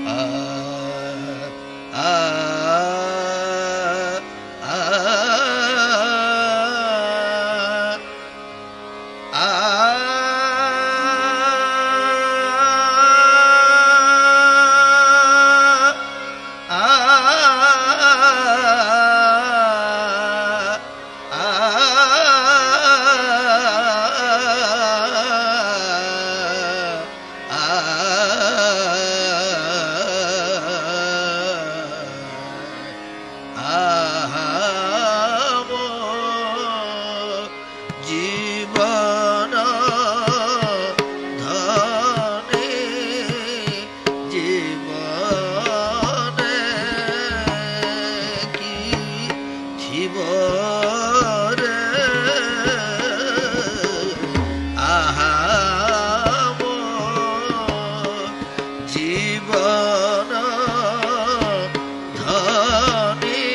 আ আ আ জীবন ধনে জীবনে কি জীবরে আহা জীবন ধনে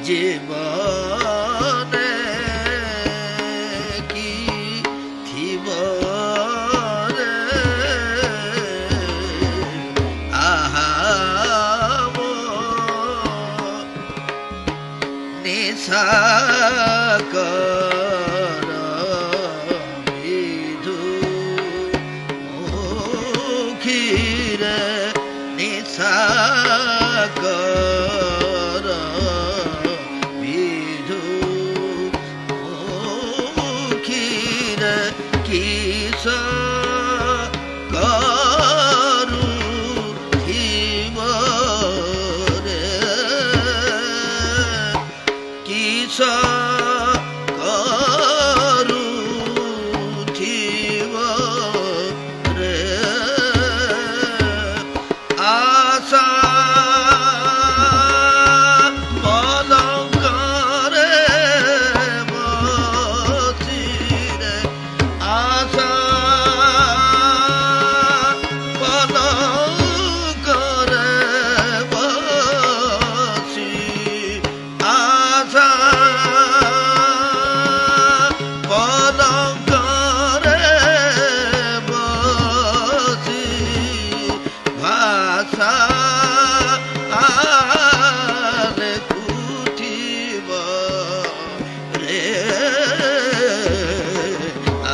জীবনে কি জীবরে আহা নেশা কর বিধু মুখির নেশা কর বিধু মুখির কিস করু থিব রে কিস করু থিব রে আশা পলঙ্করে বসিরে আশা পলঙ্করে বসি আশা পলঙ্করে বসি ভাষা আরে কুঠিব রে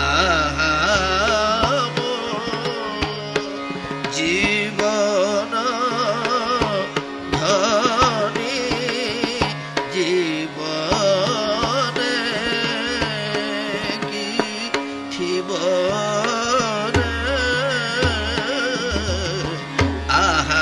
আহা জীবন ধনী জীবনে কি থিব রে আহা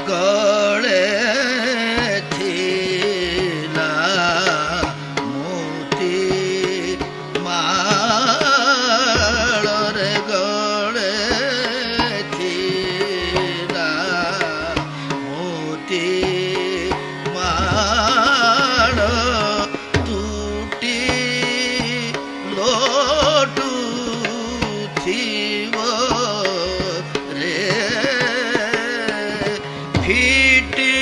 গড়ে থিলা মোতি মালরে গড়ে থিলা মোতি মাল তুটি লোটু থিব রে ফিটি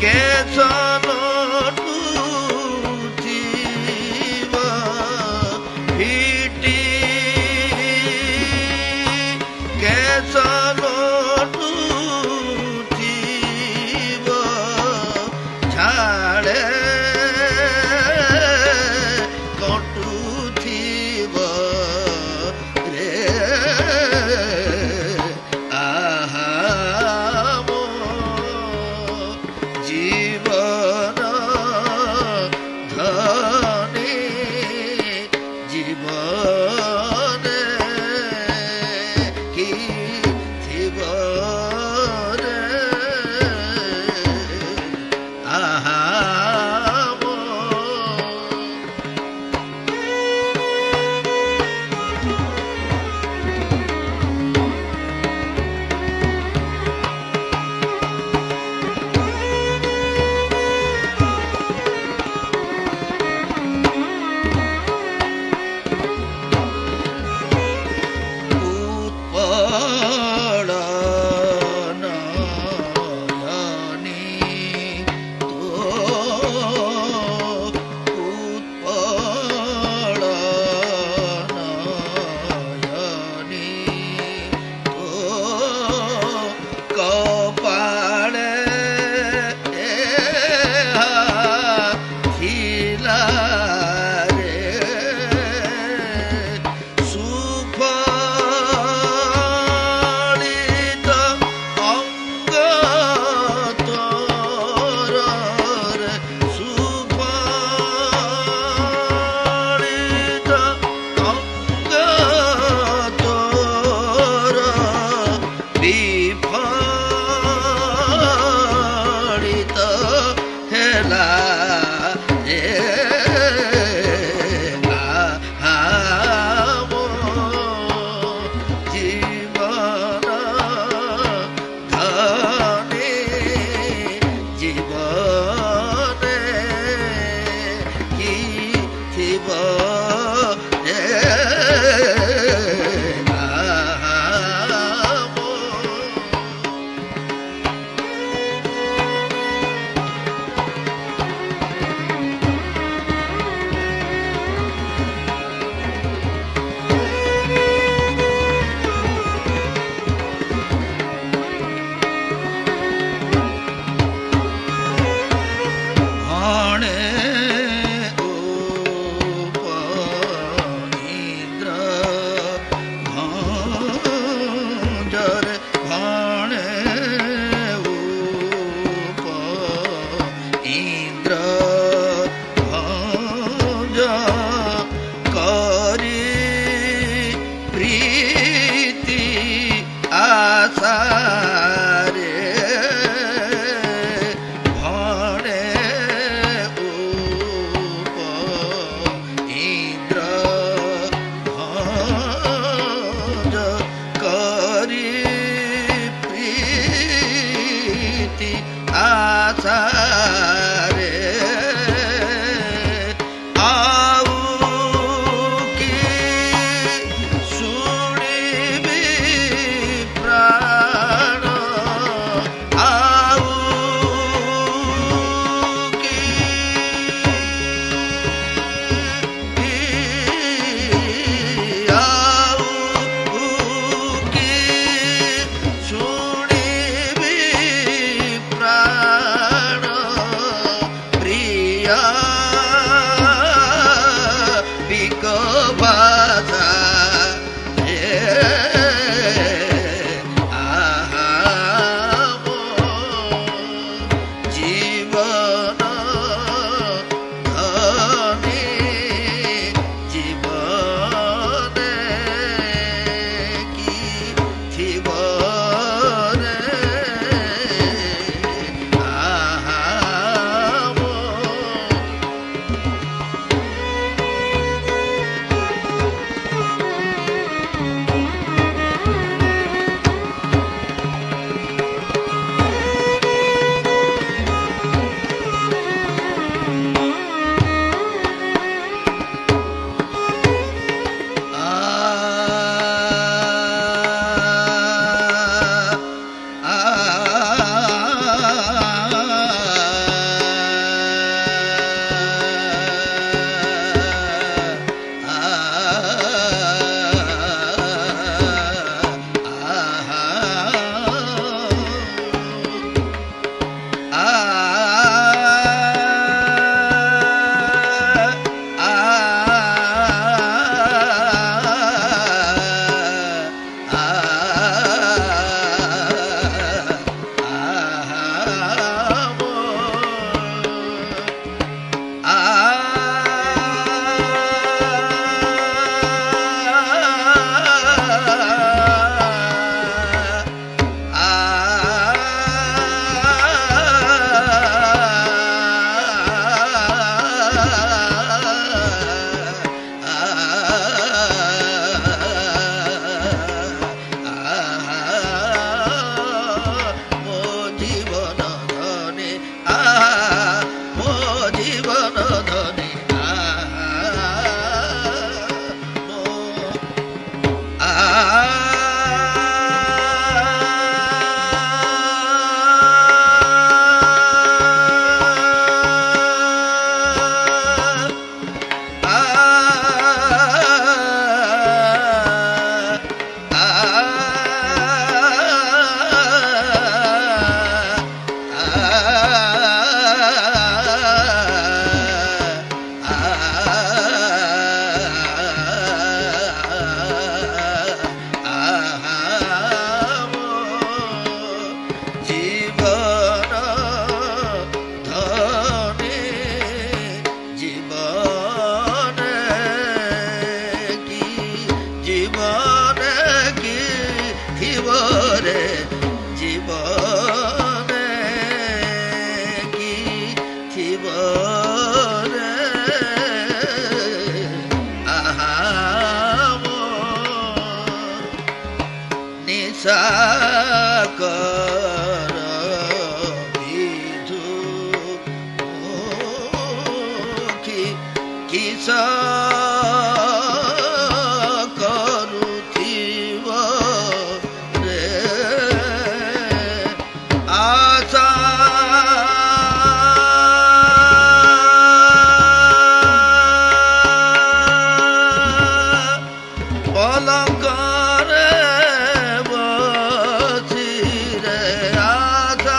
কেশন টুথিব ফিটি কেশন টুথিব ছাড়ে কটুথিব রে আহা জীবন ला ମୋ ଜୀବନ ଧନେ ଜୀବନେ କି ଥିବ କରୁଥିବ ରେ ଆଶା ପଲଙ୍କରେ ବସିରେ ଆଶା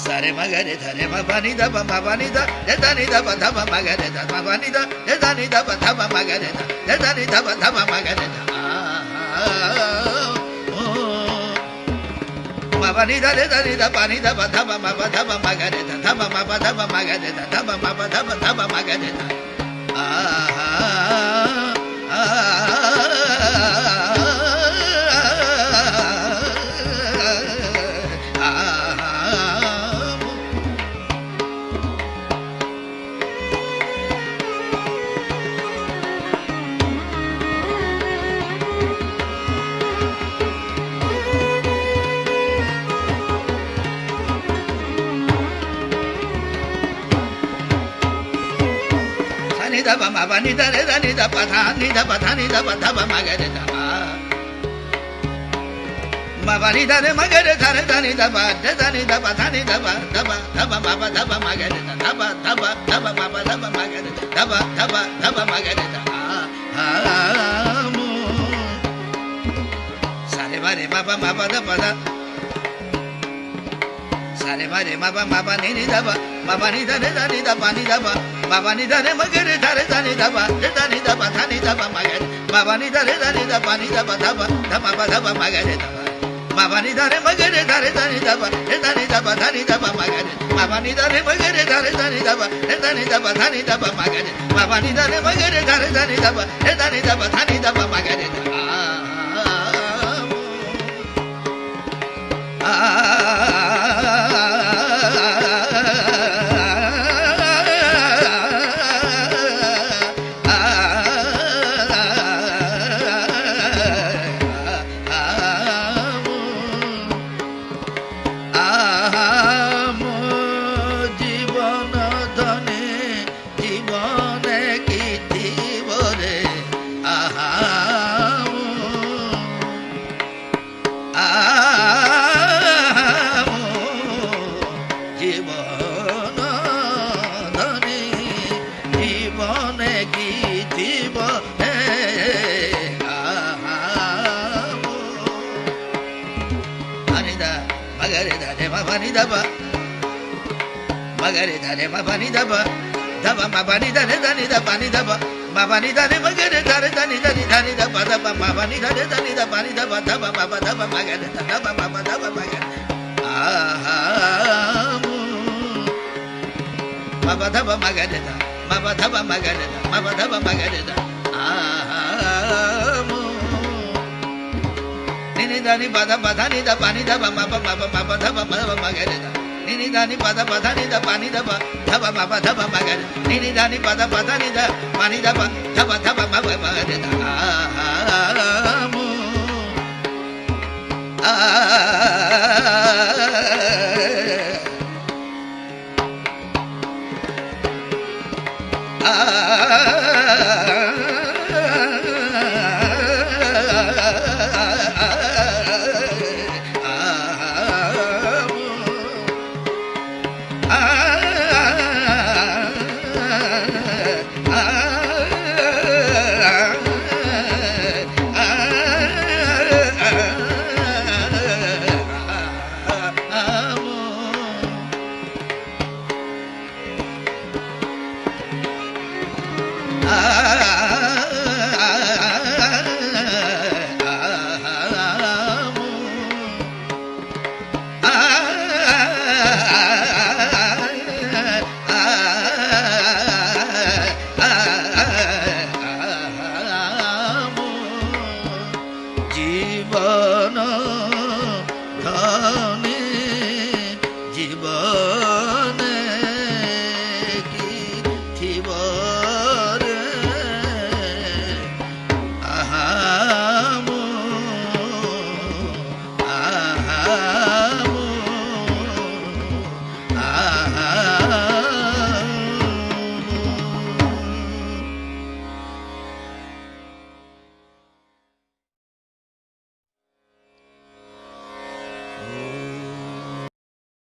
Sare magare thare ma pani da ba ma pani da da ni da ba da ba magare da ma pani da ni da ba da ba magare da ni da ba da ba magare da ma pani da ni da pani da ba da ba ma ba da ba magare da ma ba da ba magare da ma ba da ba magare da da ba ma ba ni da ni da pa tha ni da pa tha ni da pa tha ba ma ga re da ma ba ni da re ma ga re tha re da ni da ba ni da pa tha ni da ba ma ba da ba ma ga re da ba ma ba da ba ma ga re da ba ma ga re da mo sa re ba da pa da sa re ma ba ni da ba ma ba ni da re da ni da pa ni da ba ma ba ni da re ma ga re tha re da ni da ba tha ni da ba ma ga re ma ba ni da re da ni da pa ni da ba ma ba da ba ma ga re da ma ba ni da re ma ga re tha re da ni da ba tha ni da ba ma ga re ma ba ni da re ma ga re tha re da ni da ba tha ni da ba ma ga re ma ba ni da re ma ga re tha re da ni da ba tha ni da ba ma ga re మగరి ధని మని దబ మగరి ధని మని దబ దబ మని ధని ధని దబ ని దబ మని ధని మగరి ధని ధని ధని ధని దబ దబ మని ధని ధని దబ ని దబ దబ మబ దబ మగరి దబ మబ దబ మగరి ఆహా మబ దబ మగరి ద మబ దబ మగరి ద మబ దబ మగరి ద ఆహా నిని దని పద పద ని ద పని దబ మబ మబ మబ దబ మబ మగరి ద నిని దని పద పద ని ద పని దబ దబ మబ దబ మగరి నిని దని పద పద ని ద పని దబ దబ దబ మబ మగరి ద ఆము জীবন ধনে জীবনে কি থিব রে আহামু আহামু আহামু